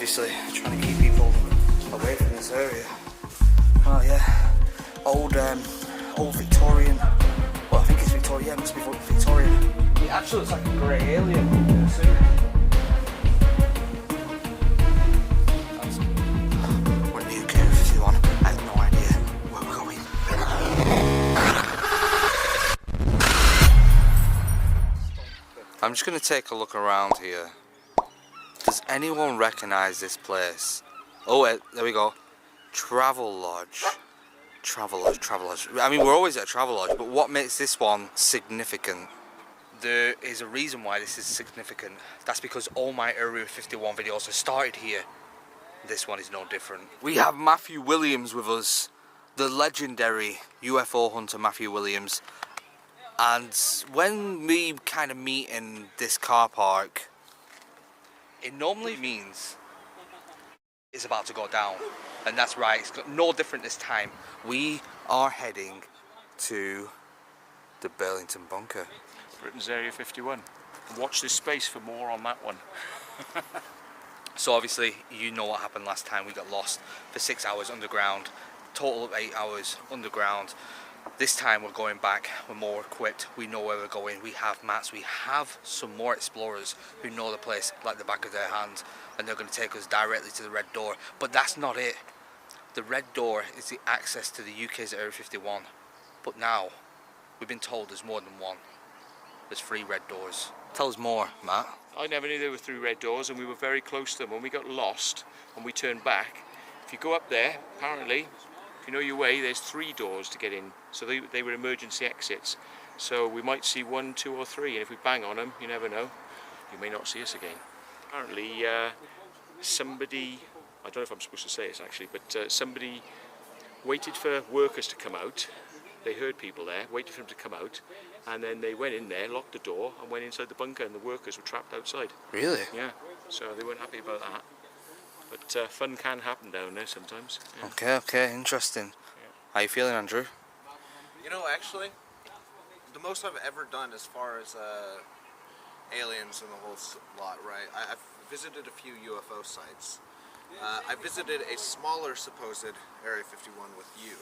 obviously trying to keep people away from this area. Oh yeah, old Victorian. Well, I think it's Victorian. Yeah, it must be Victorian. It actually looks like a grey alien in a suit. We're in the UK 51. I have no idea where we're going. I'm just going to take a look around here. Does anyone recognise this place? Oh, wait, there we go. Travel Lodge. Travel Lodge, Travel Lodge. I mean, we're always at a Travel Lodge, but what makes this one significant? There is a reason why this is significant. That's because all my Area 51 videos have started here. This one is no different. We have Matthew Williams with us. The legendary UFO hunter Matthew Williams. And when we kind of meet in this car park, it normally means it's about to go down. And that's right, it's no different this time. We are heading to the Burlington bunker. Britain's Area 51. Watch this space for more on that one. So obviously, you know what happened last time. We got lost for 6 hours underground. Total of 8 hours underground. This time we're going back, we're more equipped, we know where we're going, we have maps, we have some more explorers who know the place like the back of their hand, and they're going to take us directly to the red door. But that's not it. The red door is the access to the UK's Area 51. But now, we've been told there's more than one. There's 3 red doors. Tell us more, Matt. I never knew there were 3 red doors, and we were very close to them. When we got lost and we turned back, if you go up there, apparently, if you know your way, there's 3 doors to get in. So they were emergency exits. So we might see 1, 2 or 3, and if we bang on them, you never know, you may not see us again. Apparently somebody, I don't know if I'm supposed to say this actually, but somebody waited for workers to come out. They heard people there, waited for them to come out, and then they went in there, locked the door, and went inside the bunker, and the workers were trapped outside. Really? Yeah, so they weren't happy about that. But fun can happen down there sometimes. Yeah. Okay, interesting. Yeah. How you feeling, Andrew? You know, actually, the most I've ever done as far as aliens and the whole lot, right? I've visited a few UFO sites. I visited a smaller supposed Area 51 with you,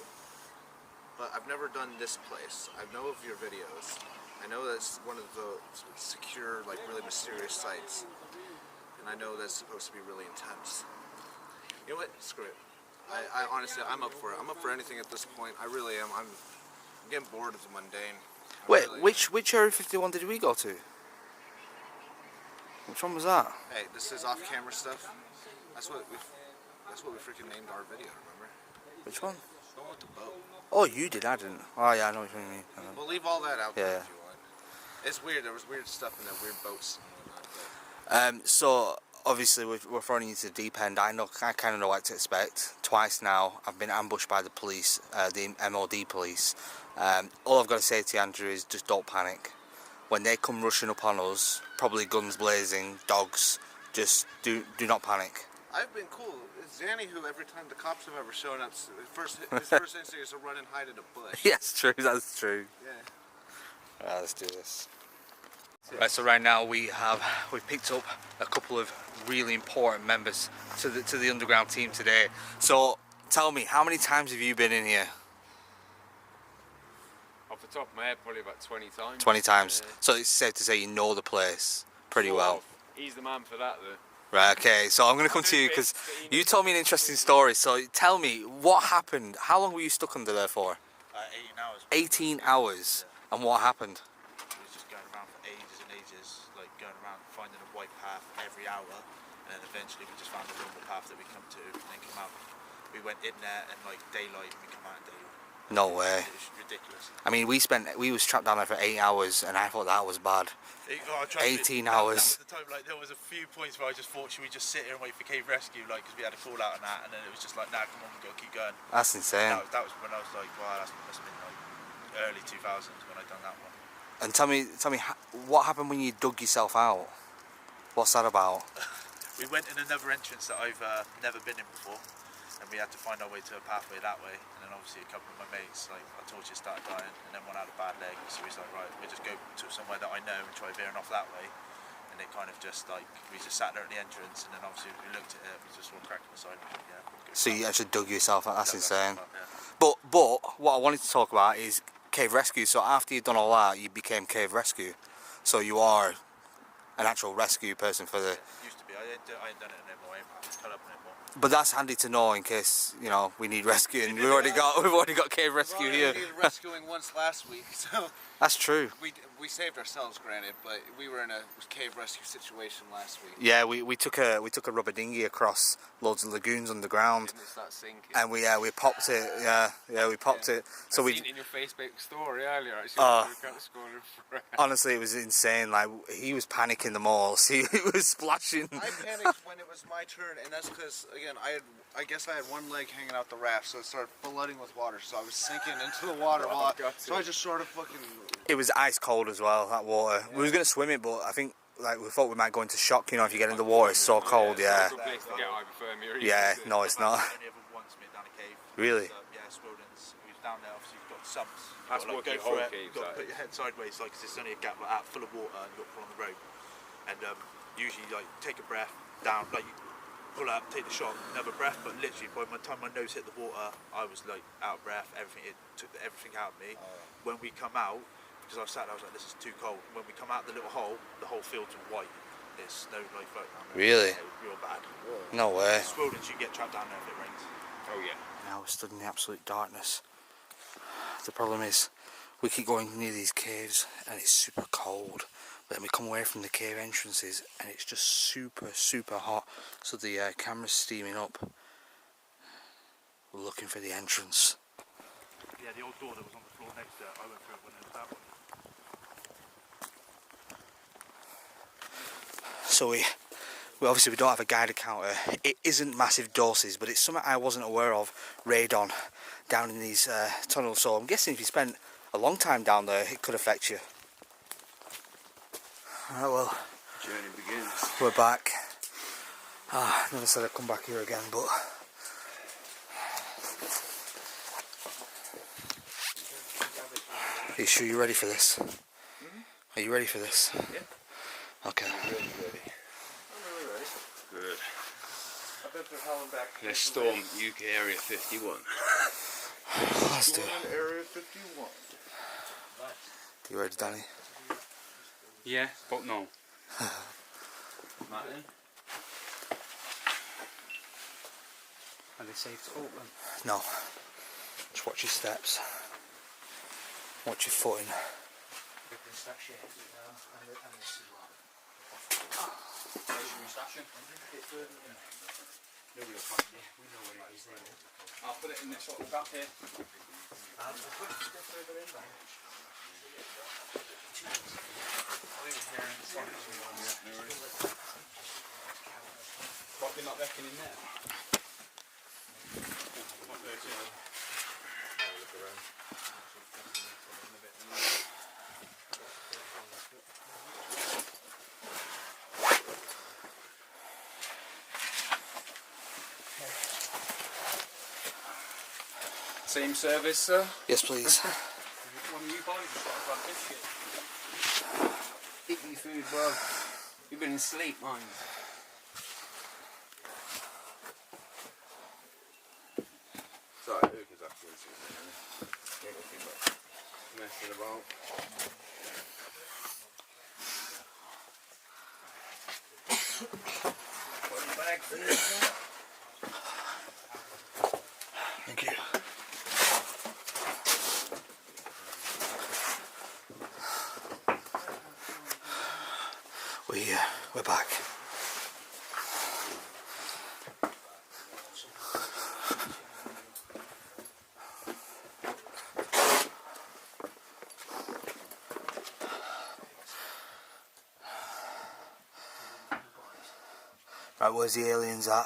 but I've never done this place. I know of your videos. I know that's one of the secure, like really mysterious sites, and I know that's supposed to be really intense. You know what? Screw it. I honestly, I'm up for it. I'm up for anything at this point. I really am. I'm getting bored of the mundane. Wait, which Area 51 did we go to? Which one was that? Hey, this is off-camera stuff. That's what we freaking named our video. Remember? Which one? The one with the boat. Oh, you did. I didn't. Oh yeah, I know what you mean. We'll leave all that out there Yeah. if you want. It's weird. There was weird stuff in there, weird boats and whatnot. But So obviously we're throwing you to the deep end. I kind of know what to expect. Twice now I've been ambushed by the police, the MOD police. All I've got to say to you, Andrew, is just don't panic. When they come rushing upon us, probably guns blazing, dogs, just do not panic. I've been cool. It's Zanny who every time the cops have ever shown up, his first instinct is to run and hide in a bush. Yes, true. That's true. Yeah. Right, let's do this. Right, so right now we've picked up a couple of really important members to the underground team today. So tell me, how many times have you been in here? Off the top of my head, probably about 20 times. 20 times. Yeah. So it's safe to say you know the place pretty well. He's the man for that, though. Right, okay, so I'm going to come to you because you told me an interesting story. So tell me, what happened? How long were you stuck under there for? 18 hours. 18 hours. And what happened? We was just going around for ages and ages, like going around finding a white path every hour, and then eventually we just found a normal path that we come to, and then come out. We went in there in like daylight, and we come out in daylight. No way. It was ridiculous. I mean, we was trapped down there for 8 hours, and I thought that was bad. 18 hours. At the time, like there was a few points where I just thought, should we just sit here and wait for cave rescue, like because we had a call out on that, and then it was just like, nah, come on, we got to keep going. That's insane. That was when I was like, wow, that must have been like early 2000s when I done that one. And tell me, what happened when you dug yourself out? What's that about? We went in another entrance that I've never been in before, and we had to find our way to a pathway that way. And then obviously a couple of my mates, like our torches started dying, and then one had a bad leg, so he's like, right, we'll just go to somewhere that I know and try veering off that way. And it kind of just like we just sat there at the entrance, and then obviously we looked at it, we just all cracked on the side. Yeah. So you actually dug yourself out. That's insane. Yeah. But what I wanted to talk about is cave rescue. So after you've done all that, you became cave rescue. So you are an actual rescue person for the. Used to be. I ain't done it anymore. I ain't cut up anymore. But that's handy to know in case we need rescuing. We've already got cave rescue here. We needed rescuing once last week, so That's true. we saved ourselves, granted, but we were in a cave rescue situation last week. Yeah, we took a rubber dinghy across loads of lagoons underground, Didn't start sinking. and we popped it. Yeah, we popped it. So I seen it in your Facebook story earlier. Actually, Oh. you got scrolling through. honestly, it was insane. Like he was panicking the most. He was splashing. I panicked when it was my turn, and that's because, again, I guess I had one leg hanging out the raft, so it started flooding with water, so I was sinking into the water so I just sort of fucking... It was ice cold as well. That water. We was gonna swim it, but I think we thought we might go into shock. If you get in the water, it's so cold. Yeah. It's a good place to get hypothermia. Yeah. No, it's not. Only ever once been down a cave. Really? Yeah, Swildens. We was down there, obviously you've got sumps. That's You've got, working go whole through it, caves, you've got to that put your head sideways, like, 'cause it's only a gap like that, full of water, and you've got to pull on the rope. And usually, like, take a breath down, like, you pull up, take the shot, another breath, but literally, by the time my nose hit the water, I was, like, out of breath, it took everything out of me. When we come out, because I was sat there, I was like, this is too cold. When we come out the little hole, the whole field's white. There's no, like, floating down there. Really? Yeah, real bad. No way. Swildens, you get trapped down there if it rains. Oh yeah. Now we're stood in the absolute darkness. The problem is, we keep going near these caves and it's super cold. But then we come away from the cave entrances and it's just super, super hot. So the camera's steaming up. We're looking for the entrance. Yeah, the old door that was on the floor next to it, I went through it when it was that one. So we obviously don't have a guide counter. It isn't massive doses, but it's something I wasn't aware of. Radon down in these tunnels. So I'm guessing if you spent a long time down there, it could affect you. Alright, well, Journey begins. we're back. Never said I'd come back here again, but are you sure you're ready for this? Are you ready for this? Yeah. Okay. Good. Let's storm UK Area 51. Let's do it. Area 51. You ready, Danny? Yeah, but no. Matty? Are they safe to open? No. Just watch your steps. Watch your footing. I'll put it in this little gap here. What, they're not wrecking in there? Same service, sir? Yes, please. One of you boys just got to grab biscuit. Eat your food, bro. You've been asleep, mind. Sorry, Luke is actually messing about. Thank you. We're back. Right, where's the aliens at?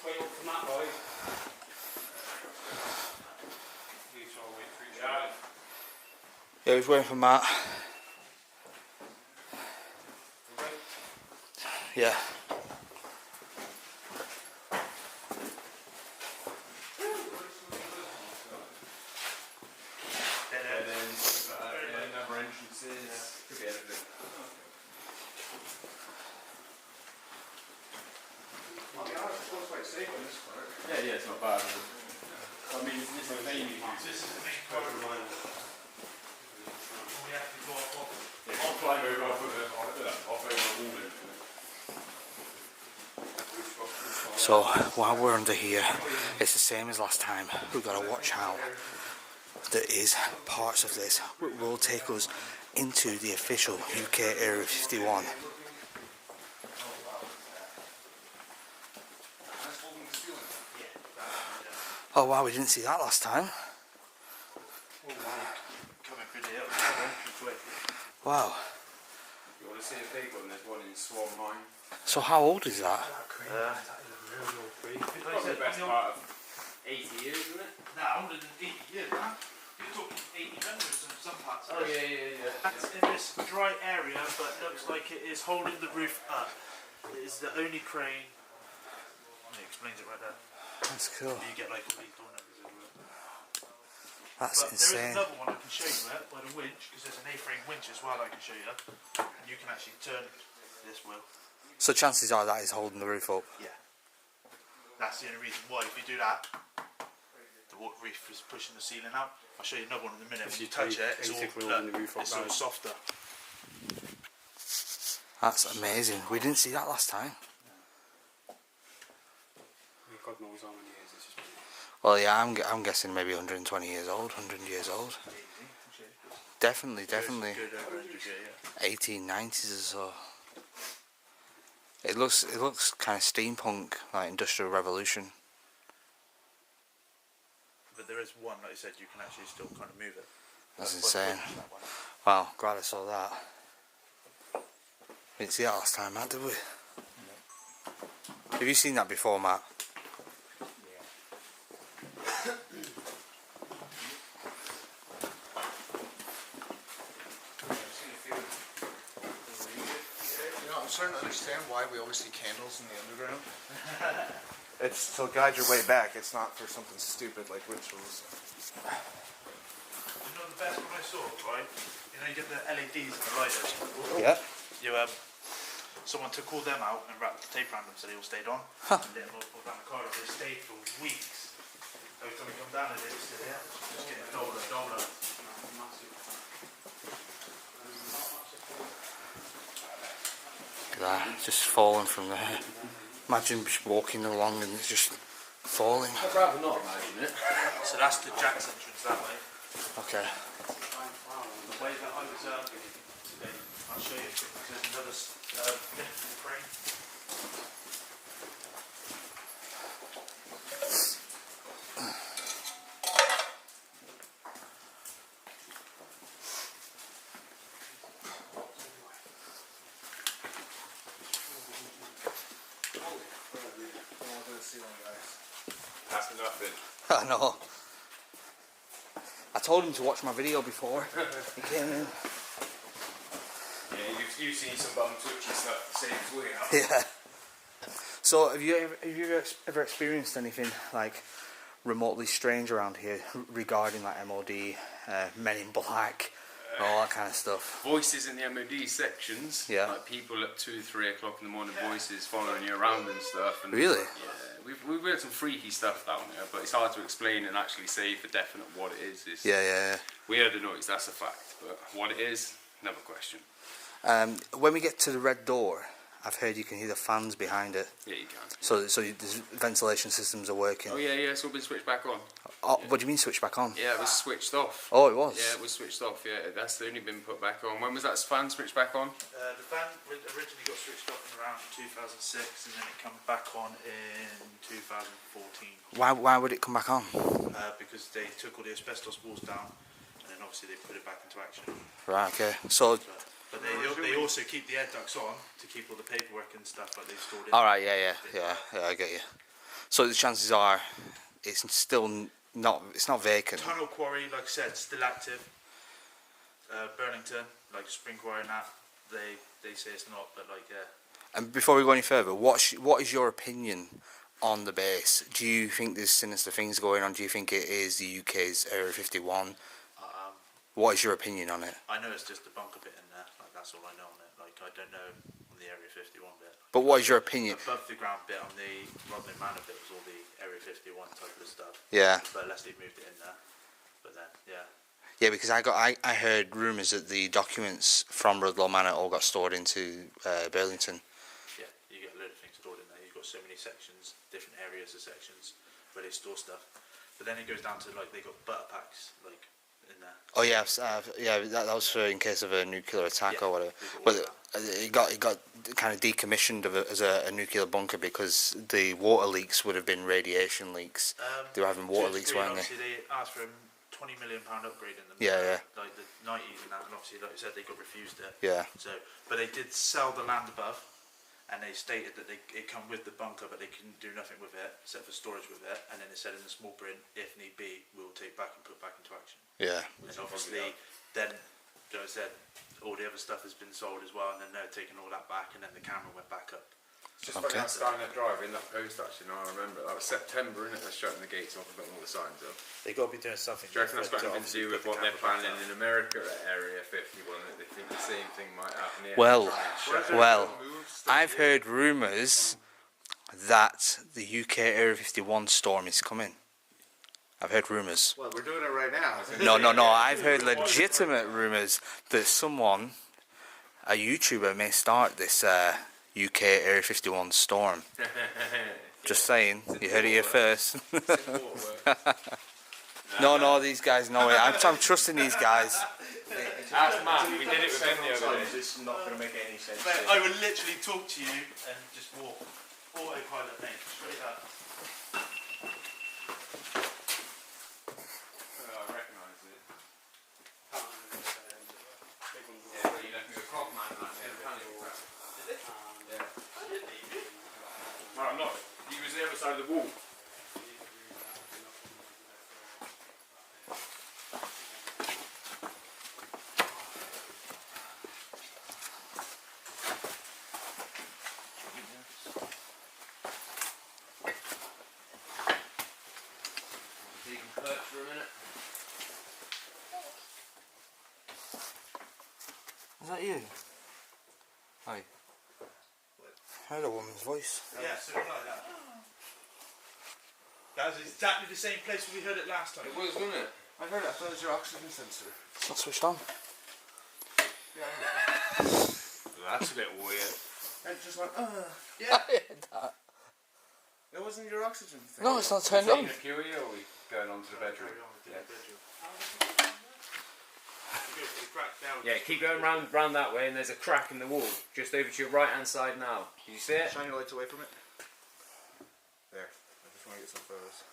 Wait up for Matt, boys. You two all wait for each other. Yeah, he was waiting for Matt. Yeah. Number entrances. Could be anything. Yeah, it's not bad. I mean, this is the main part of mine. We have to go off. I'll climb over off over the wall. So while we're under here, it's the same as last time. We've got to watch out. There is parts of this which will take us into the official UK Area 51. Oh wow, we didn't see that last time. Coming through the hill. Wow. You want to see a big one? There's one in Swan Mine. So how old is that? Probably the best part of 80 years, isn't it? Nah, older than 80 years, man. You're talking 1800s in some parts of Oh, this. yeah. That's in this dry area, but looks like it is holding the roof up. It is the only crane. It explains it right there. That's cool. You get like all these door numbers everywhere. That's But there is insane. another one I can show you by the winch, because there's an A-frame winch as well I can show you. And you can actually turn this wheel. So chances are that is holding the roof up. Yeah. That's the only reason why. If you do that, the roof is pushing the ceiling out. I'll show you another one in a minute. When you touch it, it's all softer. That's amazing. We didn't see that last time. God knows how many years this has been. Well, yeah, I'm guessing maybe 120 years old, 100 years old. Definitely. Good over 100 year, 1890s or so. It looks kind of steampunk, like Industrial Revolution. But there is one, like I said, you can actually still kind of move it. That's Quite insane. quick, that one. Wow, glad I saw that. We didn't see that last time, Matt, did we? Have you seen that before, Matt? I'm starting to understand why we always see candles in the underground. It's to guide your way back. It's not for something stupid like rituals. You know the best one I saw, right? You know you get the LEDs and the lighters. Yeah. You someone took all them out and wrapped the tape around them so they all stayed on. And let them all fall down the corridor. They stayed for weeks. Every time we come down, they just sit there, just getting duller and duller. Look at that, just falling from there. Imagine just walking along and it's just falling. I'd rather not imagine it. So that's the Jack's entrance that way. Okay. The way that I was today, I'll show you. There's another lift frame. That's nothing. I know. I told him to watch my video before he came in. Yeah, you've seen some bum twitchy stuff the same as we have. Yeah. So have you ever experienced anything like remotely strange around here regarding like MOD, Men in Black, all that kind of stuff? Voices in the MOD sections. Yeah. Like people at 2, 3 o'clock in the morning, voices following you around and stuff. And Really? Yeah, we've heard some freaky stuff down there, but it's hard to explain and actually say for definite what it is. Yeah. We heard the noise, that's a fact, but what it is, another question. When we get to the red door, I've heard you can hear the fans behind it. Yeah, you can. So the ventilation systems are working. Oh yeah, it's all been switched back on. Oh, what do you mean switch back on? Yeah, it was switched off. Oh, it was? Yeah, it was switched off, yeah. That's only been put back on. When was that fan switched back on? The fan originally got switched off in around 2006 and then it came back on in 2014. Why would it come back on? Because they took all the asbestos walls down and then obviously they put it back into action. Right, okay. So But they also keep the air ducts on to keep all the paperwork and stuff like they stored in. alright, yeah, I get you. So the chances are it's still not vacant. Tunnel quarry, like I said, still active. Burlington, like spring quarry and that, they say it's not, but like yeah. And before we go any further, what is your opinion on the base? Do you think there's sinister things going on? Do you think it is the UK's Area 51? What is your opinion on it? I know it's just the bunker bit in there, like that's all I know on it. Like I don't know on the Area 51 bit. But what is your opinion? Above the ground bit on the Rodney Manor bit was all the Area 51 type of stuff. Yeah. But unless they've moved it in there. But then, yeah. Yeah, because I heard rumours that the documents from Rudlow Manor all got stored into Burlington. Yeah, you get a load of things stored in there. You've got so many sections, different areas of sections where they store stuff. But then it goes down to like they got butter packs like in there. Oh yeah, that was for in case of a nuclear attack or whatever. But it got kind of decommissioned as a nuclear bunker because the water leaks would have been radiation leaks. They were having water leaks, weren't they? Obviously, they asked for a £20 million upgrade in them. Yeah. Like the 90s and that, and obviously, like I said, they got refused it. Yeah. So, but they did sell the land above, and they stated that it come with the bunker, but they couldn't do nothing with it except for storage with it. And then it said in the small print, if need be, we will take back and put back into action. Yeah. And obviously, then, like I said, all the other stuff has been sold as well, and then they're taking all that back, and then the camera went back up. Just funny how Skynet Drive in that post actually, now I remember, that was September, isn't it? They're shutting the gates off and putting all the signs up. They got to be doing something. Do you reckon that's got anything to do with what they're planning in America at Area 51, that they think the same thing might happen here? Well, I've heard rumours that the UK Area 51 storm is coming. I've heard rumours. Well, we're doing it right now. No, I've heard legitimate rumours that someone, a YouTuber, may start this UK Area 51 storm. Just saying, you heard it here first. No, these guys know it. I'm trusting these guys. Ask Matt, we did it with him the other day. It's not going to make any sense. Mate, I would literally talk to you and just walk. Autopilot, mate, straight up. I recognise it. Yeah, but you left me with Croc Man and that panic crap. Did it? Yeah. I didn't leave you. No, I'm not. He was the other side of the wall. You can perch for a minute. Is that you? Hi. I heard a woman's voice. Yeah, something like that. That was exactly the same place where we heard it last time. It was, wasn't it? I heard it. I thought it was your oxygen sensor. It's not switched on. Yeah, I heard it. That's a bit weird. It just went, Yeah. It wasn't your oxygen thing. No, it's not turned on. Taking a Kiwi, or are we going on to the bedroom? Yeah, keep going round that way, and there's a crack in the wall just over to your right hand side now. Can you see it? Shine your lights away from it. There. I just want to get some photos.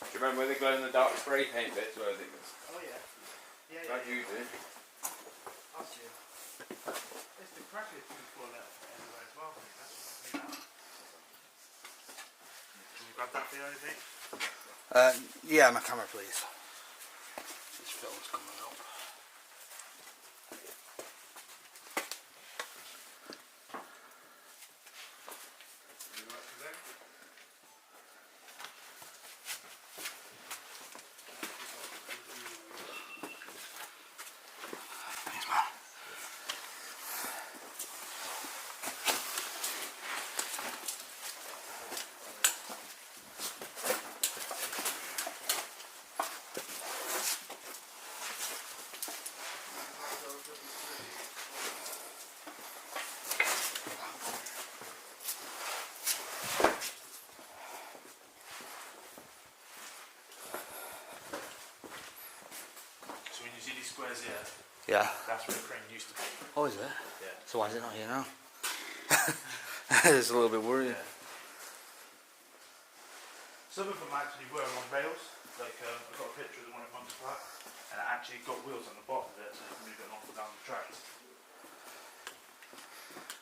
Do you remember where the glow in the dark spray paint bits were? Oh yeah. Yeah, Glad you did. That's you. It's the cracker to fall out everywhere as well. That's what I think. Can you grab that for anything? Yeah, my camera, please. This film's coming up. these squares here, Yeah. that's where the crane used to be. Oh, is it? Yeah. So why is it not here now? It's a little bit worrying. Yeah. Some of them actually were on rails. Like I got a picture of the one at Monk's Flat, and it actually got wheels on the bottom of it, so you can move it along and down the tracks.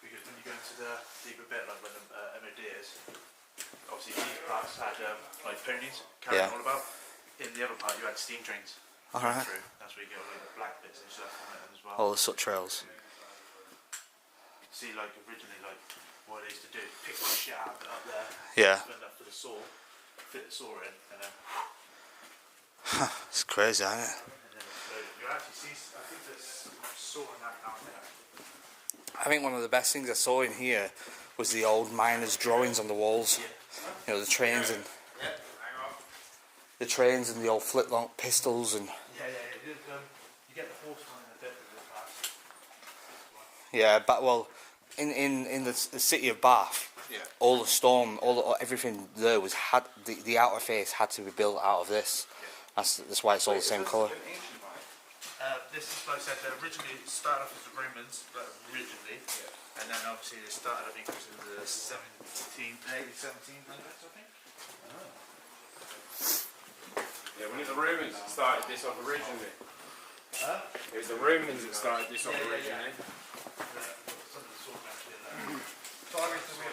Because when you go into the deeper bit, like when the MOD is, obviously these parts had like ponies carrying all about. In the other part, you had steam trains. Alright. Through. That's where you get all the black bits and stuff on it as well. All the soot trails. See, like originally, like what they used to do, pick the shit out of it up there. Yeah. Spend that for the saw, fit the saw in, and then. It's crazy, isn't it? And then you actually see, I think there's sawing that down there. I think one of the best things I saw in here was the old miners' drawings on the walls. You know, the trains and the old flintlock pistols and. Yeah, it is, you get the horseman in a bit of this class. Yeah, but well, in the city of Bath, all the storm, everything there was the outer face had to be built out of this. That's why it's all the same colour. This is, like I said, they originally started off as the Romans, but originally, and then obviously they started, I think, it was in the 1700s, I think. Yeah, when the Romans started this off originally. Huh? It was the Romans that started this off originally. Some of the sort actually in there. So obviously we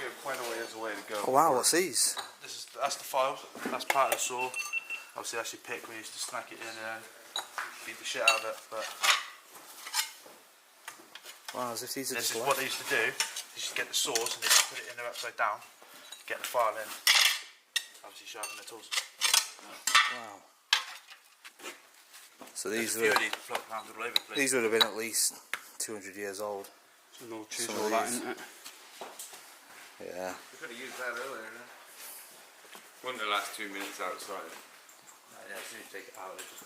have quite a ways away to go. Oh wow, what's these? That's the files. That's part of the saw. Obviously, that's your pick. We used to snack it in and beat the shit out of it. But Wow, as if these are this just is what they used to do. They used to get the saws and they just put it in there upside down, get the file in. Obviously, sharpen the tools. Wow. So these There's a few were of these floating around all over the place. these would have been at least 200 years old. So no choose Some all of that, these. isn't it? Yeah. We could have used that earlier, huh? Wouldn't the last 2 minutes outside. Yeah, as soon as you take it out, it just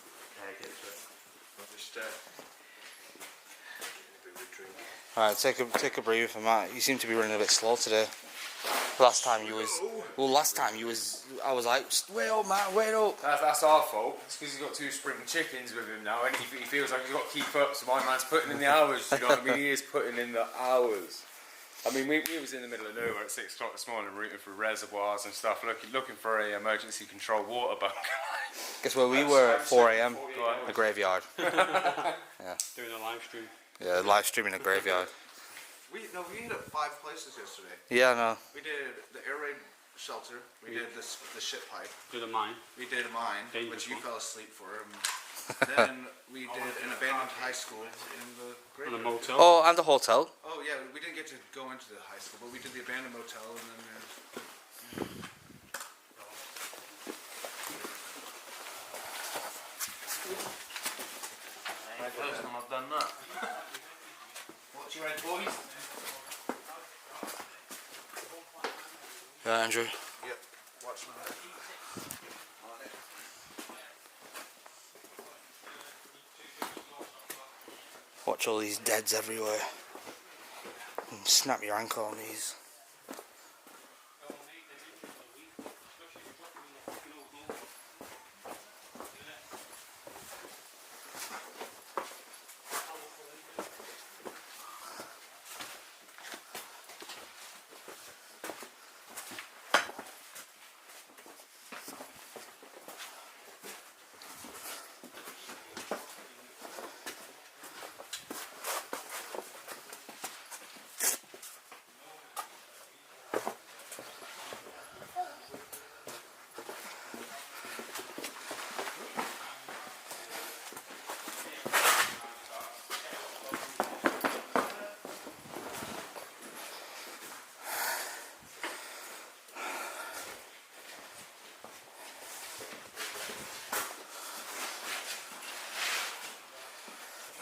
get to it. Just Alright, take a breather, Matt. You seem to be running a bit slow today. Last time you was I was like, wait up, Matt, wait up. That's our fault. It's because he's got 2 spring chickens with him now, and he feels like he's got to keep up. So my man's putting in the hours. You know what I mean? He is putting in the hours. I mean, we was in the middle of nowhere at 6 o'clock this morning, rooting through reservoirs and stuff, looking for a emergency control water bunker. Guess where we were at 4 AM? The graveyard. Doing a live stream. Yeah, live streaming a graveyard. We hit up 5 places yesterday. Yeah, I know. We did the air raid shelter. We did the ship pipe. Do the mine. We did mine, Dangerous which you one. fell asleep for. Then we did an abandoned high school in the On a graveyard. motel. Oh, and the hotel. Oh yeah, we didn't get to go into the high school, but we did the abandoned motel and then First time I've done that. What's your head, boys? Yeah, Andrew. yep, watch my Watch all these deads everywhere. And snap your ankle on these.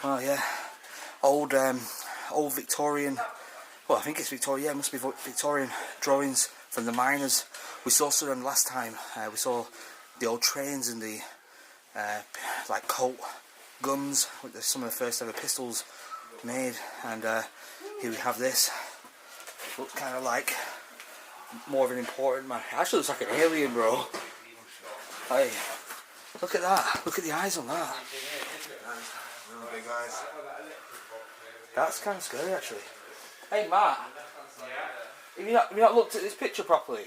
Oh yeah, old Victorian. Well, I think it's Victorian. Yeah, it must be Victorian drawings from the miners. We saw some of them last time. We saw the old trains and the like Colt guns with some of the first ever pistols made. And here we have this. Looks kind of like more of an important man. Actually, looks like an alien, bro. Hey. Look at that. Look at the eyes on that. Really big eyes. That's kind of scary, actually. Hey, Matt. Have you not looked at this picture properly?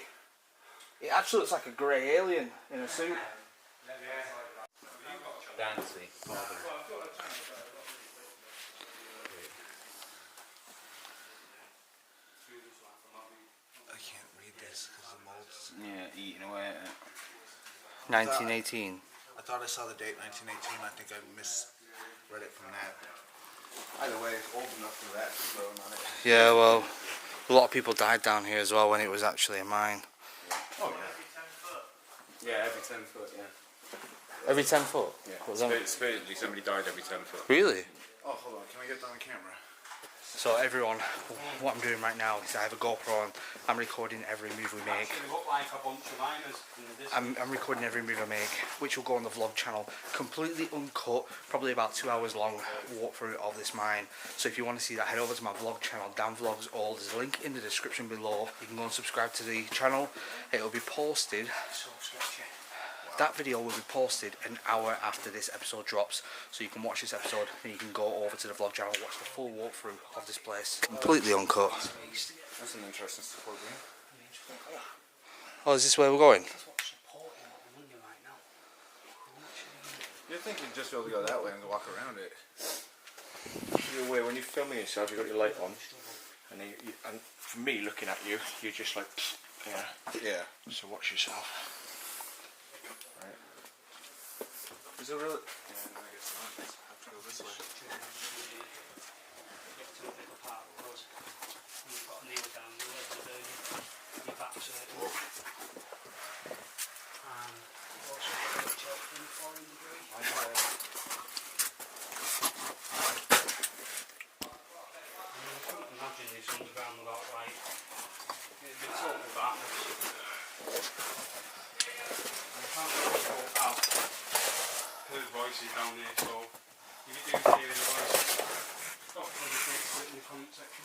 It actually looks like a grey alien in a suit. Dancy. I can't read this because the mold's... Yeah, eating away at it. 1918. I thought I saw the date 1918. I think I misread it from that. Either way, it's old enough for that to be growing on it. Yeah, well, a lot of people died down here as well when it was actually a mine. Oh, yeah. Yeah, every 10 foot, yeah. Every 10 foot? Yeah. Supposedly somebody died every 10 foot. Really? Oh, hold on. Can I get that on camera? So everyone, what I'm doing right now is I have a GoPro and I'm recording every move we make. Look like a bunch of miners in the distance. I'm recording every move I make, which will go on the vlog channel, completely uncut, probably about 2 hours long walkthrough of this mine. So if you want to see that, head over to my vlog channel, Dan Vlogs All. There's a link in the description below. You can go and subscribe to the channel. It will be posted. So sketchy. That video will be posted an hour after this episode drops, so you can watch this episode and you can go over to the vlog channel and watch the full walkthrough of this place. Completely uncut. That's an interesting support, yeah. Oh, is this where we're going? That's what's supporting what I'm wondering right now. You're thinking just be able to go that way and walk around it. Either way, when you're filming yourself, you've got your light on. And, and for me, looking at you, you're just like, yeah. Yeah. So watch yourself. Is it really? Yeah, no, I guess not. I have to go this way. Get to a bit apart because you've got a kneel down, your legs are burning, your back's hurting. And you've also got a tilt from the foreign degree. And you couldn't imagine this underground without light. It'd be total darkness. And you can't really walk out. Heard voices down there, so if you do hear any voices, stop for the next bit in the comment section.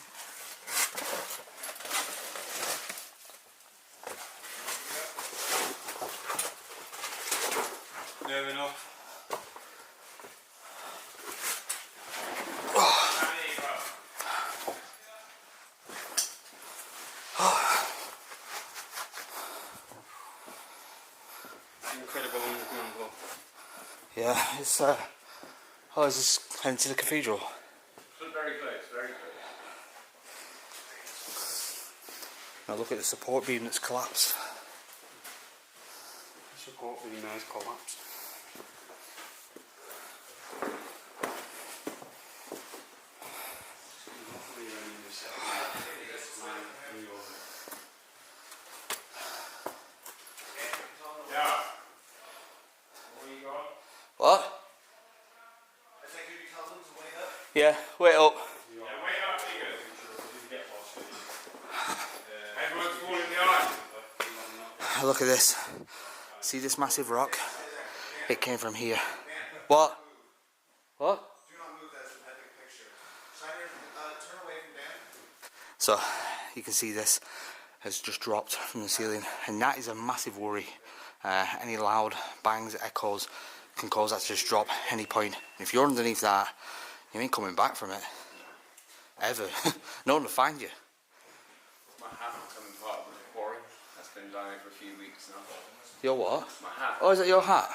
Near enough. Incredible underground block. Yeah, it's oh, is this heading to the cathedral? Very close, very close. Now look at the support beam that's collapsed. Support beam has collapsed. What? Yeah, wait up. Everyone's falling in the eye. Look at this. See this massive rock? It came from here. What? What? Do not move, that's an epic picture. Shiner, turn away from Dan. So, you can see this has just dropped from the ceiling, and that is a massive worry. Any loud bangs, echoes can cause that to just drop any point. And if you're underneath that, you ain't coming back from it. Ever. No one will find you. My hat becoming part of the quarry. That's been down here for a few weeks now. Your what? My hat. Oh, is that your hat?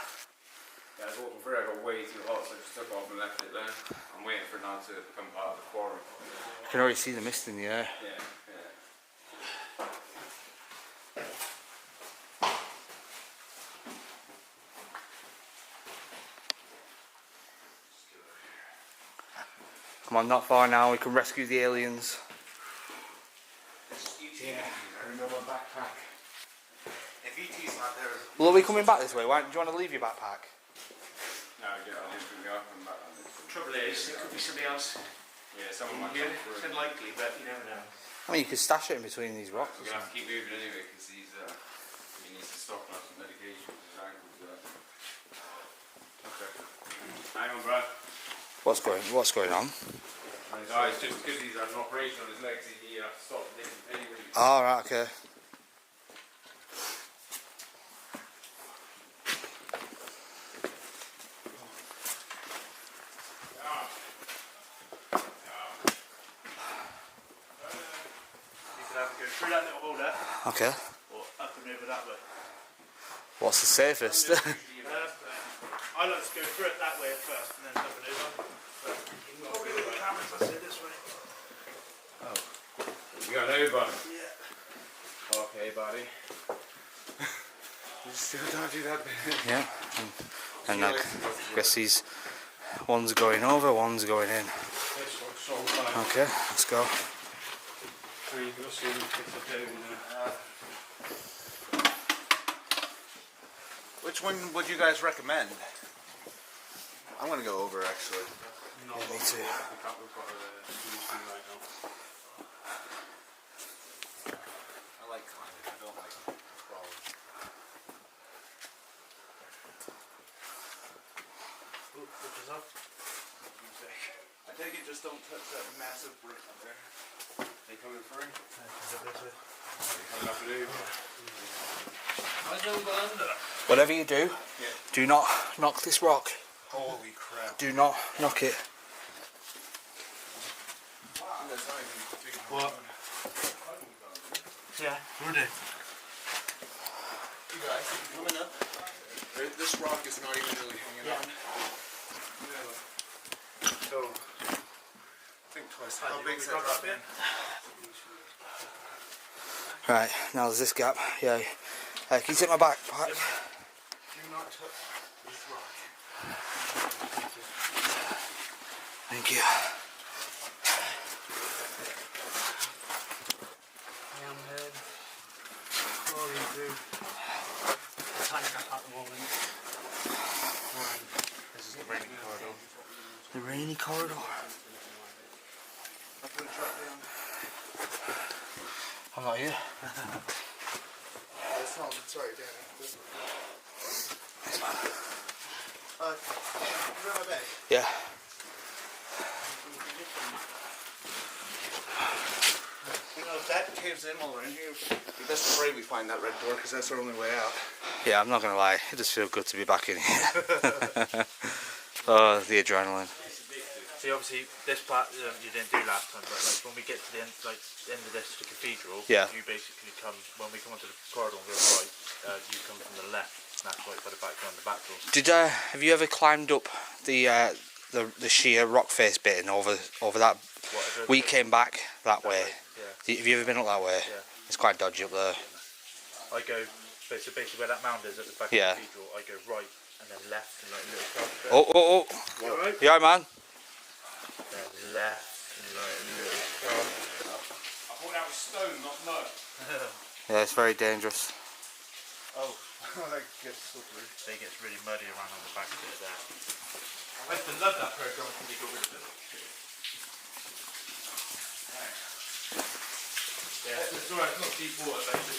Yeah, I was walking through, I got way too hot, so I just took off and left it there. I'm waiting for it now to become part of the quarry. I can already see the mist in the air. Yeah, yeah. Come on, not far now, we can rescue the aliens. Yeah, I remember my backpack. If ET's not there... Well, are we coming back this way? Why, do you want to leave your backpack? No, yeah, I'll just bring it up and back on this. Trouble is, it could be somebody else Yeah, someone might here. come through. It's unlikely, but you never know. I mean, you could stash it in between these rocks. We're going to have to keep moving anyway, because he needs to stop and have some medication for his ankles. Okay. Hang on, bro. What's going on? No, it's just because he's had an operation on his legs, he has to stop anyway. Oh, right, okay. through that little hole there, Okay. or up and over that way. What's the safest? I like to go through it that way at first and then up and over. But probably with the cameras, I say this way. You got an over? Yeah. Okay, buddy. You still don't do that bit. Yeah. And I guess these one's going over, one's going in. Okay, let's go. Which one would you guys recommend? I'm gonna go over actually. Yeah, me too. I like climbing. I don't like crawling. I take it just don't touch that massive brick up there. They coming through? Whatever you do, do not knock this rock. Holy crap. Do not knock it. What? Yeah, Rudy. You guys, coming up. This rock is not even really hanging on. So, think twice. How big is that drop in? Right, now there's this gap. Yeah. Can you take my backpack? Do not touch this rock. Thank you. Hammerhead. Crawling through. Tiny gap at the moment. This is the raining corridor. The rainy corridor. I put a drop down. I'm not here. That's not, sorry, Danny. Thanks, man. You grab my bag? Yeah. You know, if that caves in while we're in here, let's pray we find that red door, because that's our only way out. Yeah, I'm not gonna lie. It does feel good to be back in here. Oh, the adrenaline. See, obviously, this part you didn't do last time, but like when we get to the end, like the end of this, the cathedral, Yeah. you basically come when we come onto the corridor and go right. You come from the left, and that's right by the back door and the back door. Did have you ever climbed up the sheer rock face bit and over that? Whatever. We came back that way. Yeah. Have you ever been up that way? Yeah. It's quite dodgy up there. I go basically where that mound is at the back Yeah. of the cathedral. I go right and then left and like a little cross. Oh. You alright? You alright, man? Then left and like a little cross. I thought that was stone, not mud. Yeah, it's very dangerous. Oh, that gets slippery. It gets really muddy around on the back bit of that. I used to love that program when you got rid of it. Yeah, it's alright, it's not deep water, but as you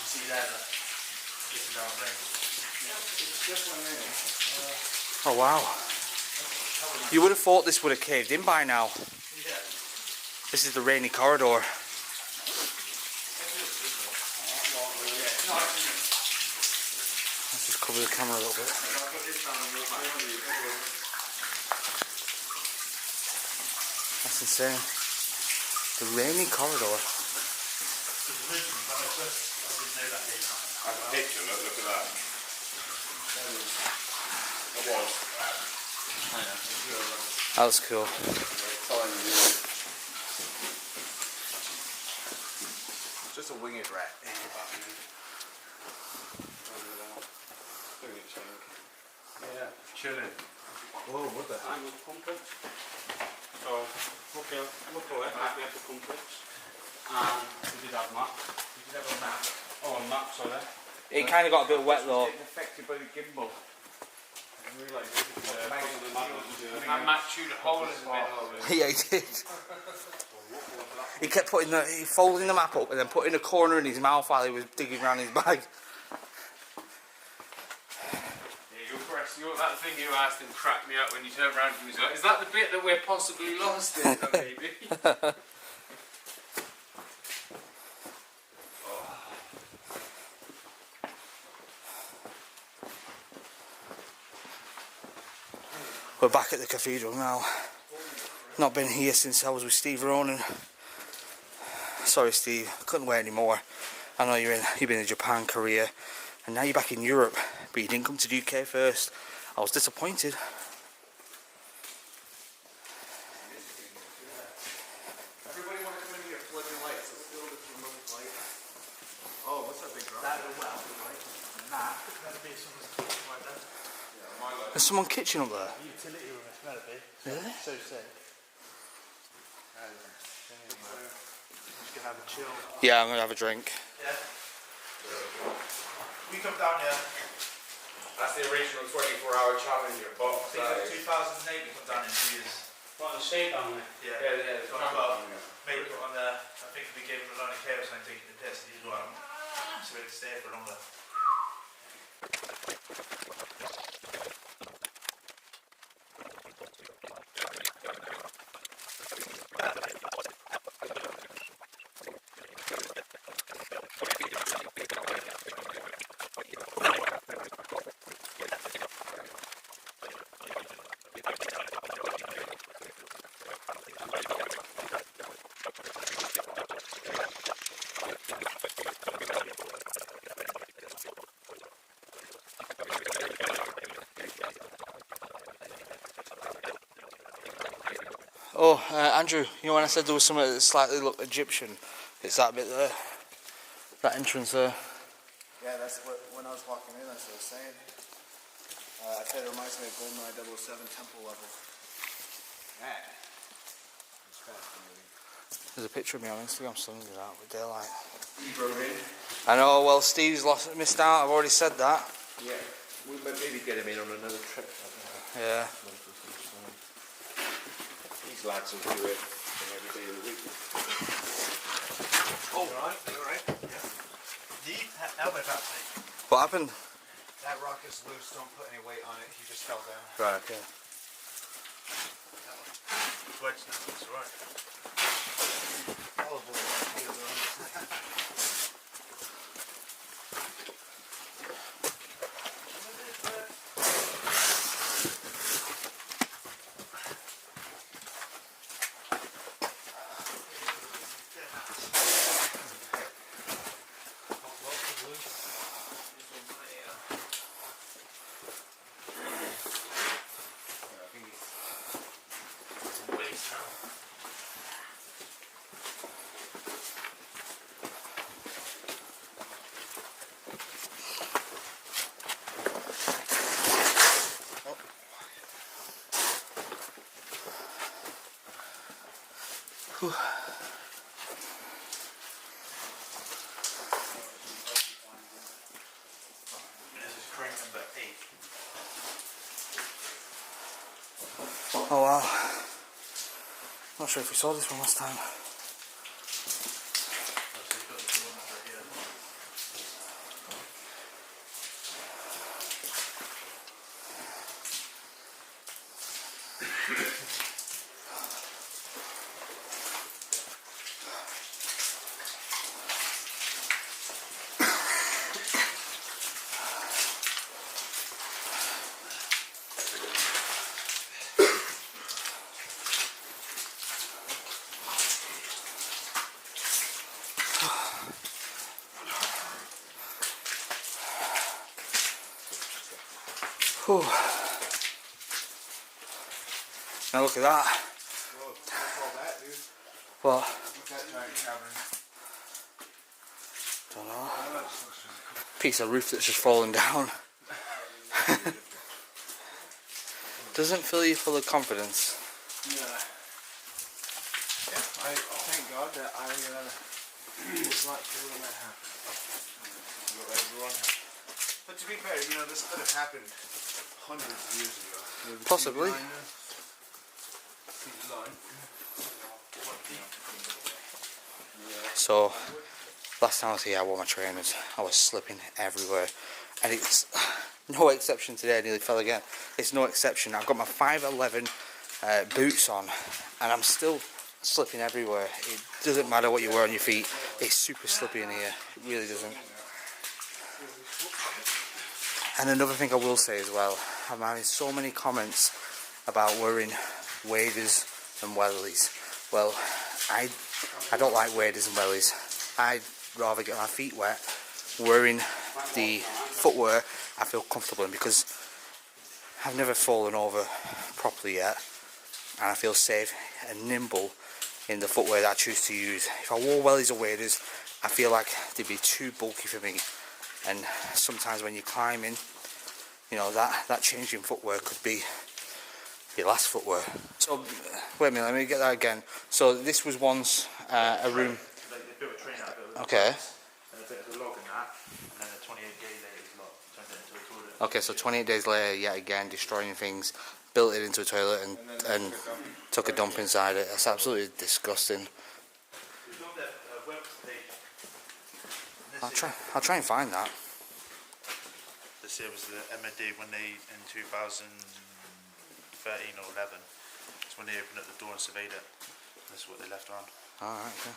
see there, it's down rain. It's definitely raining. Oh wow. You would have thought this would have caved in by now. Yeah. This is the rainy corridor. Let's just cover the camera a little bit. That's insane. The rainy corridor. I have a picture, look at that. It was. That was cool. Just a winged rat. Yeah, chilling. Whoa, what the? I'm with complex. So, luckily, we had the complex. And we did have map. We did have a map. Oh, a map, sorry. It kind of got a bit wet though. Getting affected by the gimbal. I didn't realise I Matt chewed a hole in the middle of it. Yeah, he did. He kept he folding the map up and then putting a corner in his mouth while he was digging around his bag. That thing you asked him cracked me up when you turned around and he was like, is that the bit that we're possibly lost in, maybe? We're back at the cathedral now. Not been here since I was with Steve Ronan. sorry Steve, couldn't wait anymore. I know you've been in Japan, Korea, and now you're back in Europe, but you didn't come to the UK first. I was disappointed. Everybody want to come in here, flipping lights. Let's build this remote light. Oh, what's that big drop? That as well, right? Nah, that'd be someone's kitchen right there. There's someone kitchen up there. Utility room, it's meant to be. Really? So sick. Just gonna have a chill. Yeah, I'm gonna have a drink. Yeah. We come down here. That's the original 24-hour challenger box. I think 2008 we come down in 2 years. What, the shade down there? Yeah. It's got about maybe put on there. I think we gave him a line of chaos and taking the test. He's like, so we can stay for longer. Oh, Andrew, you know when I said there was something that slightly looked Egyptian? It's that bit there. That entrance there. Yeah, that's what, when I was walking in, that's what I was saying. I said it reminds me of GoldenEye 007 Temple level. Man. It's fascinating. There's a picture of me on Instagram sunning it out with daylight. You drove in? I know, well Steve's missed out, I've already said that. Yeah. We might maybe get him in on another trip. Yeah. These lads will do it every day of the week. Oh, alright? Yeah. The elbow back, mate. What happened? That rock is loose, don't put any weight on it, he just fell down. Right, okay. Wedge now, it's alright. All of them. Whew. This is crank number 8. Oh wow. Not sure if we saw this one last time. Whew. Now look at that. Whoa, what's all that, dude? What? What's that giant cavern? Don't know. Piece of roof that's just fallen down. Doesn't fill you full of confidence. Yeah. Yeah, I thank God that I was not here when that happened. But to be fair, you know, this could have happened hundreds of years ago. Possibly. So, last time I was here I wore my trainers. I was slipping everywhere. And it's no exception today, I nearly fell again. It's no exception. I've got my 5'11" boots on and I'm still slipping everywhere. It doesn't matter what you wear on your feet. It's super slippy in here. It really doesn't. And another thing I will say as well, I'm having so many comments about wearing waders and wellies. Well, I I don't like waders and wellies. I'd rather get my feet wet wearing the footwear I feel comfortable in, because I've never fallen over properly yet, and I feel safe and nimble in the footwear that I choose to use. If I wore wellies or waders, I feel like they'd be too bulky for me, and sometimes when you're climbing, you know, that changing footwear could be your last footwear. So wait a minute, let me get that again. So this was once a room. Like they built a train out of it. Okay. And a bit of a log in that, and then a 28 day later it's lot turned it into a toilet. Okay, so 28 days later, yet again destroying things, built it into a toilet and took a dump inside it. That's absolutely disgusting. It's on their web page. I'll try and find that. This here was the MOD when they, in 2013 or 11, it's when they opened up the door and surveyed it. This is what they left on. Alright, okay.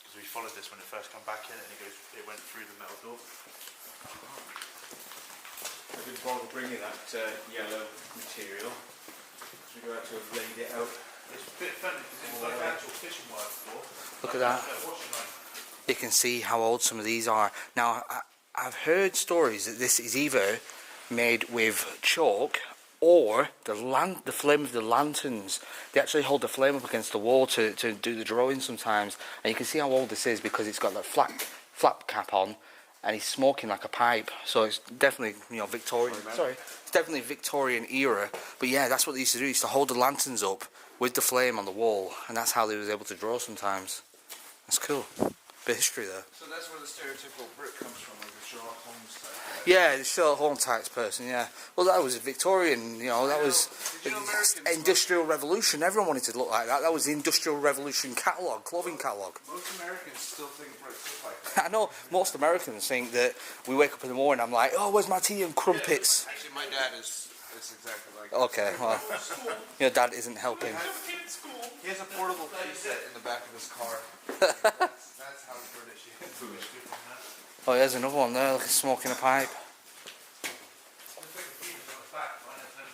Because we followed this when it first come back in, and it went through the metal door. I didn't bother bringing that yellow material, because we got to have laid it out. It's a bit funny because it's like actual fishing wire before. Look at that. Washing line. You can see how old some of these are. Now, I've heard stories that this is either made with chalk or the flame of the lanterns. They actually hold the flame up against the wall to do the drawing sometimes. And you can see how old this is because it's got that flap cap on, and he's smoking like a pipe. So it's definitely, you know, Victorian. Sorry, it's definitely Victorian era. But yeah, that's what they used to do. They used to hold the lanterns up with the flame on the wall, and that's how they was able to draw sometimes. That's cool. Bit of history there. So that's where the stereotypical Brit comes from, like a Sherlock Holmes type. Yeah, the Sherlock Holmes type person, yeah. Well, that was Victorian, you know, that was Did you know Americans Industrial Revolution. Everyone wanted to look like that. That was the Industrial Revolution catalogue, clothing catalogue. Most Americans still think Brits look like that. I know most Americans think that we wake up in the morning, I'm like, oh, where's my tea and crumpets? Actually, my dad is exactly like that. Okay, well, your dad isn't helping. He has a portable tea set in the back of his car. That's how British he is. Oh, there's another one there, like smoking a pipe.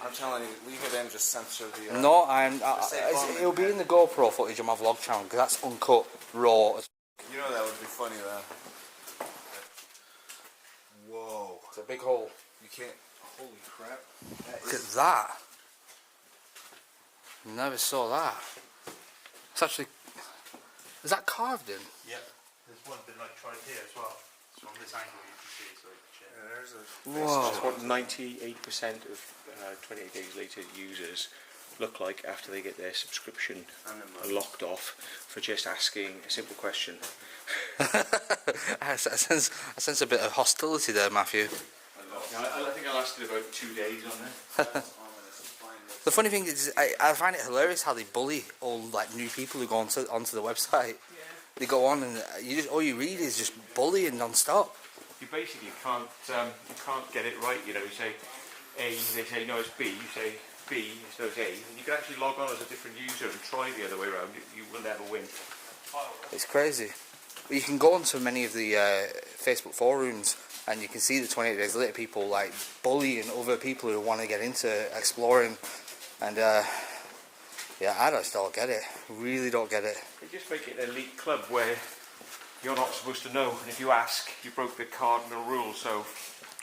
I'm telling you, leave it in, just censor the... No, it'll be in the GoPro footage on my vlog channel, because that's uncut, raw. You know that would be funny, though. Whoa. It's a big hole. You can't... Holy crap. Look at that. Never saw that. It's actually... Is that carved in? Yep. There's one been like tried here as well. So from this angle you can see it's like shit. Yeah, there's a... Whoa. That's what 98% of 28 Days Later users look like after they get their subscription locked off for just asking a simple question. I sense a bit of hostility there, Matthew. I think I lasted about 2 days on there. The funny thing is, I find it hilarious how they bully all like new people who go onto the website. Yeah. They go on and all you read is just bullying non-stop. You basically can't get it right. You know, you say A, they say no, it's B. You say B, so it's A, and you can actually log on as a different user and try the other way around. You will never win. It's crazy. But you can go onto many of the Facebook forums and you can see the 28 Days Later people like bullying other people who want to get into exploring. And yeah, I just don't get it. Really don't get it. They just make it an elite club where you're not supposed to know, and if you ask, you broke the cardinal rule. So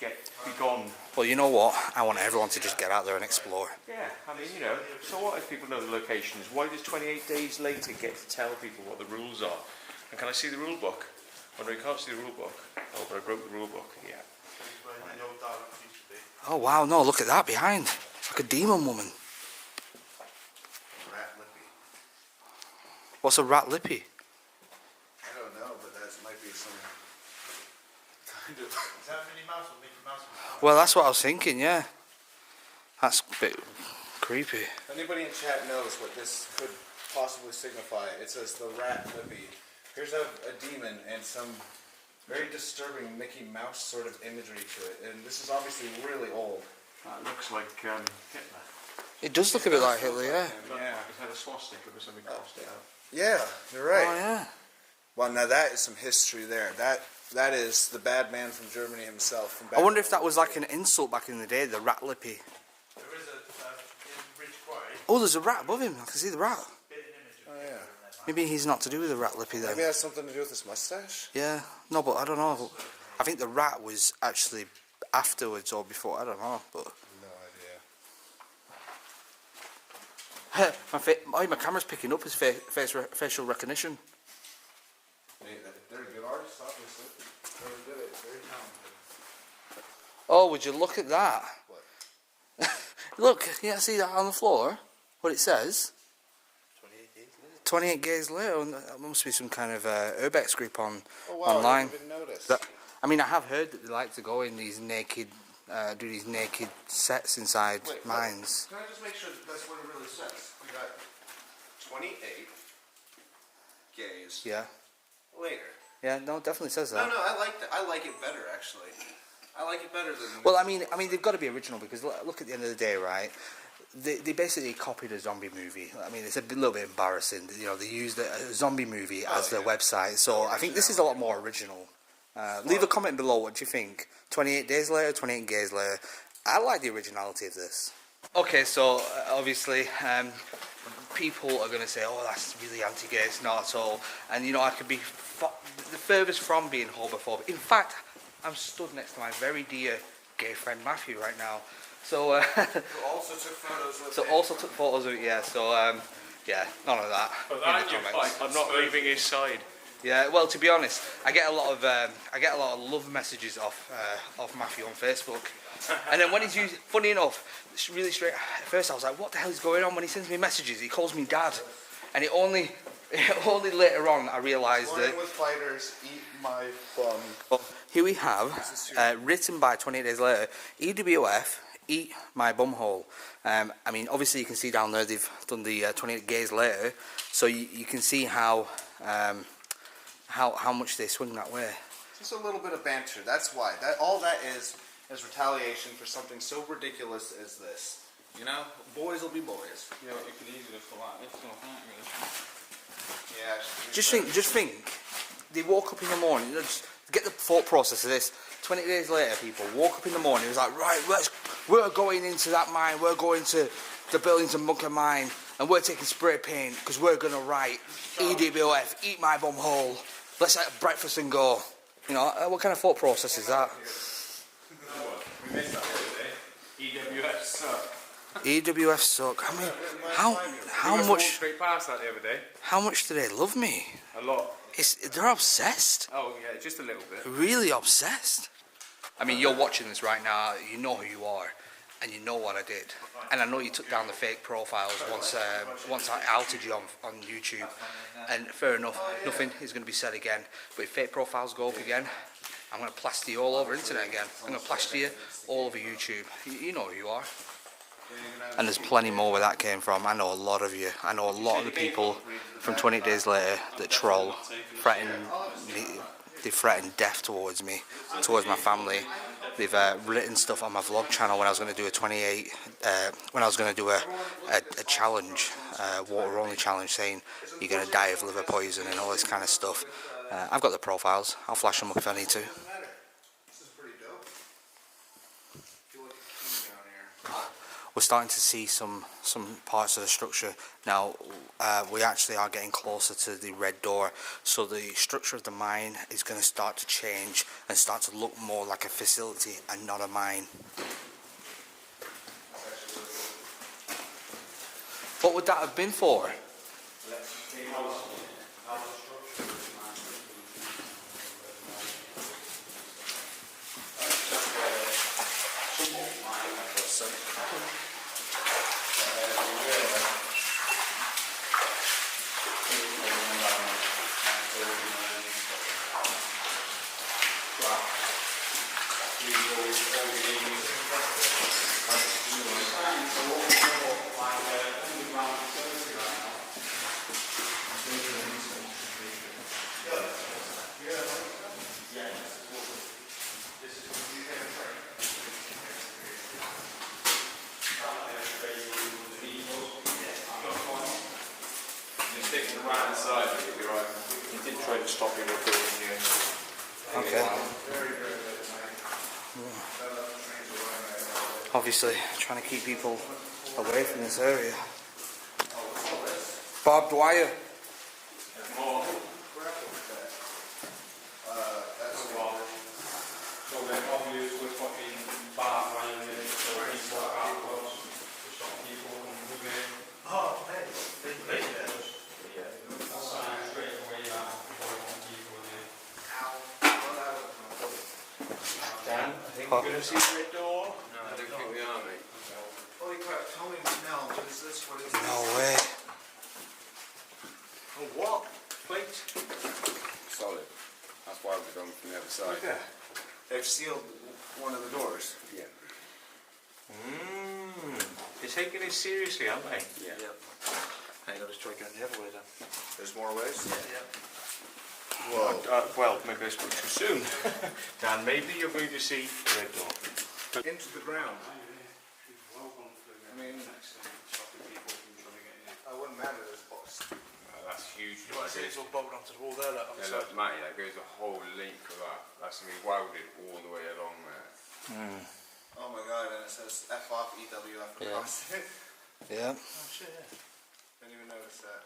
be gone. Well, you know what? I want everyone to just get out there and explore. Yeah, I mean, you know, so what if people know the locations? Why does 28 Days Later get to tell people what the rules are? And can I see the rule book? Well, no, you can't see the rule book. Oh, but I broke the rule book. Yeah. Oh wow, no, look at that behind. It's like a demon woman. Rat lippy. What's a rat lippy? I don't know, but that might be some kind of... Is that Minnie Mouse or Mickey Mouse? Well, that's what I was thinking, yeah. That's a bit creepy. If anybody in chat knows what this could possibly signify, it says the rat lippy. Here's a demon and some very disturbing Mickey Mouse sort of imagery to it. And this is obviously really old. That looks like Hitler. It does look a bit like Hitler, yeah. Yeah. It had a swastika or something crossed it out. Yeah, you're right. Oh, yeah. Well, now that is some history there. That is the bad man from Germany himself. From back I wonder if that was like an insult back in the day, the rat lippy. There is a in Ridge Quarry, Oh, there's a rat above him. I can see the rat. bit an image of Oh, yeah. Hitler in there, Maybe he's not to do with the rat lippy then. Maybe it has something to do with his mustache. Yeah, no, but I don't know. I think the rat was actually afterwards or before. I don't know, but No idea. my camera's picking up his facial recognition. They're good artists, obviously. They're good. Very talented. Oh, would you look at that? What? Look, yeah, see that on the floor? What it says? 28 days later. 28 days later. And that must be some kind of urbex group Oh wow! online. I didn't even notice. I mean, I have heard that they like to go in these naked, do these naked sets inside mines. Can I just make sure that that's what it really says? We got 28 gays Yeah. later. Yeah, no, it definitely says No, that. no, I like that. I like it better actually. I like it better than. Well, I mean, they've got to be original because look at the end of the day, right? They basically copied a zombie movie. I mean, it's a little bit embarrassing. You know, they used a zombie movie as their website. So I think this is a lot more original. Leave a comment below. What do you think? 28 days later, 28 days later. I like the originality of this. Okay, so obviously, people are going to say, "Oh, that's really anti-gay." It's not at all. And you know, I could be the furthest from being homophobic. In fact, I'm stood next to my very dear gay friend Matthew right now. So, Who also took photos with so it. also took photos of it. Yeah. So, yeah, none of that. But in that the you comments. fight. I'm not leaving his side. Yeah, well, to be honest, I get a lot of love messages off Matthew on Facebook, and then when he's using, funny enough, it's really straight. At first, I was like, "What the hell is going on?" When he sends me messages, he calls me Dad, and it only later on I realised that. Morning with fighters, eat my bum. Well, here we have written by 28 days later. EWF, eat my bumhole. I mean, obviously you can see down there they've done the 28 days later, so you can see how much they swing that way. Just a little bit of banter. That's why. All that is retaliation for something so ridiculous as this. You know, boys will be boys. Yeah, but you could easily pull out this stuff, can't you? Yeah. Just think. They woke up in the morning. Just get the thought process of this. 20 days later, people woke up in the morning. It was like, right, we're going into that mine. We're going to the Burlington Bunker mine, and we're taking spray paint because we're gonna write EWF, eat my bum hole. Let's have breakfast and go. You know, what kind of thought process is that? We missed that the other day. EWF suck. EWF suck. I mean, how We must much? walk straight past that the other day. How much do they love me? A lot. They're obsessed. Oh yeah, just a little bit. Really obsessed. I mean, you're watching this right now. You know who you are, and you know what I did. And I know you took down the fake profiles once I outed you on YouTube. And fair enough, nothing is going to be said again. But if fake profiles go up again, I'm going to plaster you all over internet again. I'm going to plaster you all over YouTube. You know who you are. And there's plenty more where that came from. I know a lot of you. I know a lot of the people from 20 days later that troll, they threaten death towards me, towards my family. They've written stuff on my vlog channel when I was going to do when I was going to do a challenge, water only challenge, saying you're going to die of liver poison and all this kind of stuff. I've got the profiles. I'll flash them up if I need to. We're starting to see some parts of the structure now. We actually are getting closer to the red door, so the structure of the mine is going to start to change and start to look more like a facility and not a mine. What would that have been for? He did try to stop you recording you. Okay. Obviously, trying to keep people away from this area. Bob Dwyer. more. That's So then obviously we're putting bar line in it, so people out close to stop people from moving in. Oh, hey, they there. Yeah. Sign straight away now before we want people in here. Dan, I think we're going to see the red door. No, I don't think we are, mate. Holy crap, tell me now, what is this? What is this? No way. Oh, what? Plate. Solid. That's why we've gone from the other side. Okay. They've sealed one of the doors. Yeah. They're taking it seriously, aren't they? Yeah. I gotta try going the other way then. There's more ways? Yeah. Whoa. Well, maybe I spoke too soon. Dan, maybe you're going to see the red door. Into the ground. Well gone through. I mean, stopping people from trying to get in. I wouldn't matter this box. That's huge. You want to see it's all bolted onto the wall there, look, on the Yeah, side. look, Matty, that goes the whole length of that. That's going to be welded all the way along there. Oh my god, and it says F off EWF Yeah. across it. Yeah. Oh shit, yeah. Didn't even notice that.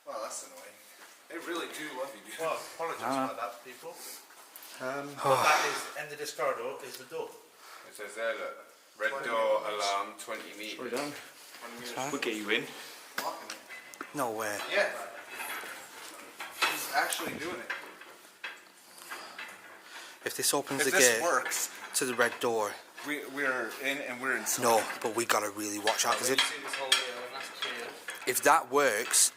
Wow, that's annoying. They really do love you, dude. Well, apologies about that, people. But that is, end of this corridor is the door. It says there, look, red door alarm 20 metres. Sorry, Dan. Right. We'll get you in. Locking it. No way. Yeah. He's actually doing it. If this opens If the this gate works, to the red door, we're in and we're inside. no, but we gotta really watch out because You see this whole deal, and that's clear. if that works,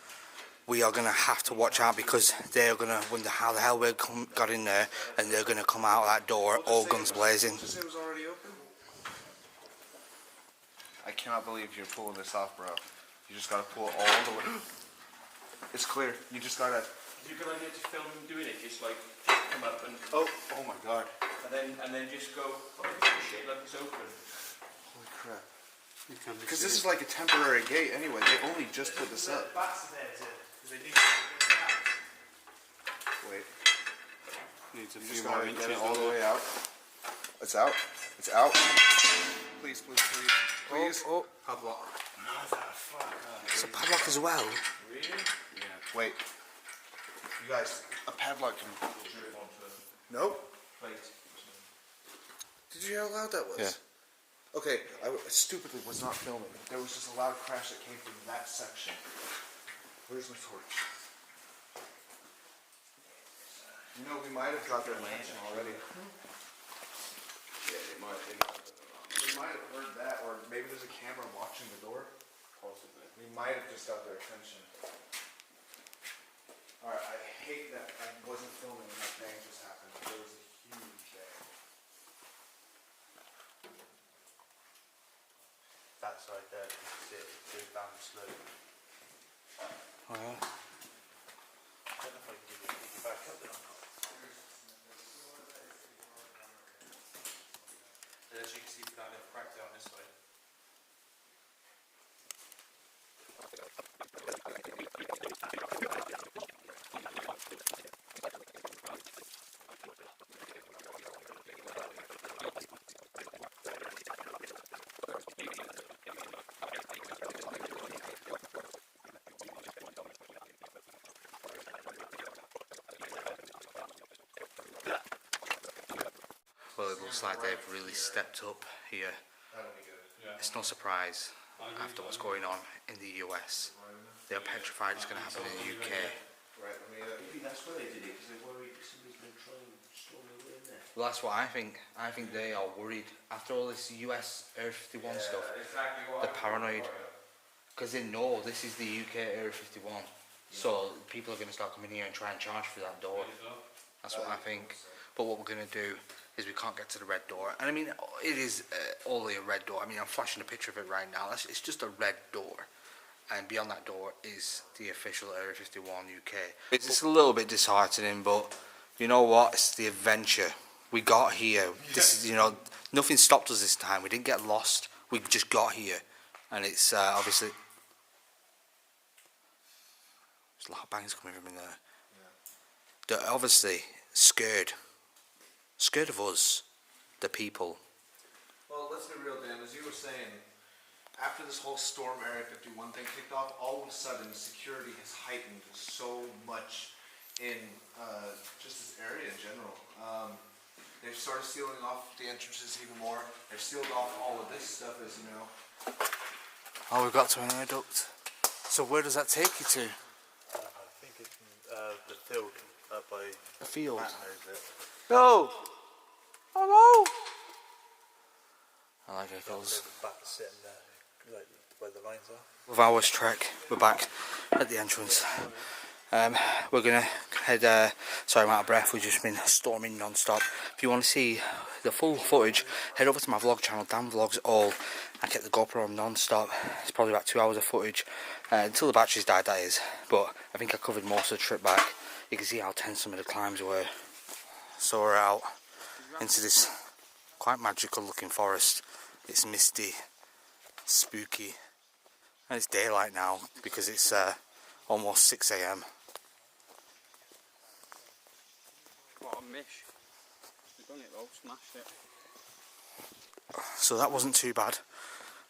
we are gonna have to watch out because they're gonna wonder how the hell we got in there, and they're gonna come out that door all guns blazing. Just say it was already open? I cannot believe you're pulling this off, bro. You just gotta pull it all the way. It's clear. You just gotta. Is it a good idea to film them doing it? Just like come up and Oh my god. and then just go shit like it's open. Holy crap. Because this is like a temporary gate anyway. They only just put this up. Bats are there too, because they need Wait. Needs a You few just more gotta inches. get it all the way out. It's out. It's out. Please, please, please. Please. Oh, Padlock. it's a padlock as well. Wait. You guys, a padlock can. Nope. Did you hear how loud that was? Yeah. Okay, I stupidly was not filming. There was just a loud crash that came from that section. Where's my torch? You know, we might have got their attention already. Yeah, it might be. We might have heard that, or maybe there's a camera watching the door. Possibly. We might have just got their attention. Alright, I hate that I wasn't filming when that bang just happened. There was a huge bang. that side there, you can see it goes down the slope. Oh, yeah. I don't know if I can give you back up there or not. As you can see, down there, cracked down this way. Well, it looks like they've really stepped up here. That'll be good. It's no surprise after what's going on in the US. They're petrified it's going to happen in the UK. Right, let me. Maybe that's why they did it, because they're worried somebody's been trying to storm the way in there. Well, that's what I think. I think they are worried after all this US Area 51 stuff. Exactly what They're paranoid because they know this is the UK Area 51. So people are going to start coming here and try and charge for that door. That's what I think. But what we're going to do is we can't get to the red door. And I mean, it is only a red door. I mean, I'm flashing a picture of it right now. It's just a red door. And beyond that door is the official Area 51 UK. It's a little bit disheartening, but you know what? It's the adventure. We got here. This is, you know, nothing stopped us this time. We didn't get lost. We just got here. And it's obviously... There's a lot of bangs coming from in there. They're obviously scared. Scared of us, the people. Well, let's be real, Dan. As you were saying, after this whole storm Area 51 thing kicked off, all of a sudden security has heightened so much in just this area in general. They've started sealing off the entrances even more. They've sealed off all of this stuff, as you know. Oh, we've got to an air duct. So where does that take you to? I think it's the field up by The field. Matt knows it. No! Oh no! I like echoes. There's a bat sitting there, like where the lines are. With hours trek, we're back at the entrance. We're gonna head, sorry I'm out of breath, we've just been storming non-stop. If you want to see the full footage, head over to my vlog channel, Dan Vlogs All. I kept the GoPro on non-stop. It's probably about 2 hours of footage, until the batteries died, that is. But I think I covered most of the trip back. You can see how tense some of the climbs were. So we're out into this quite magical looking forest. It's misty, spooky, and it's daylight now because it's almost 6 AM. What a mish. We've done it though, smashed it. So that wasn't too bad.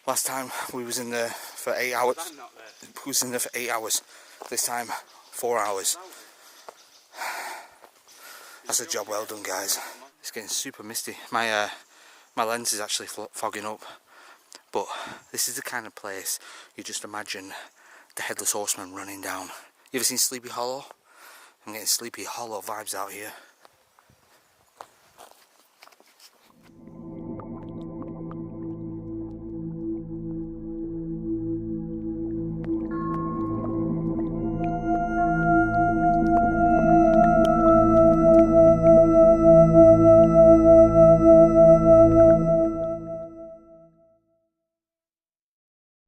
Last time we was in there for 8 hours. I'm not there. We was in there for 8 hours. This time 4 hours. That's a job well done, guys. It's getting super misty. My lens is actually fogging up. But this is the kind of place you just imagine the Headless Horseman running down. You ever seen Sleepy Hollow? I'm getting Sleepy Hollow vibes out here.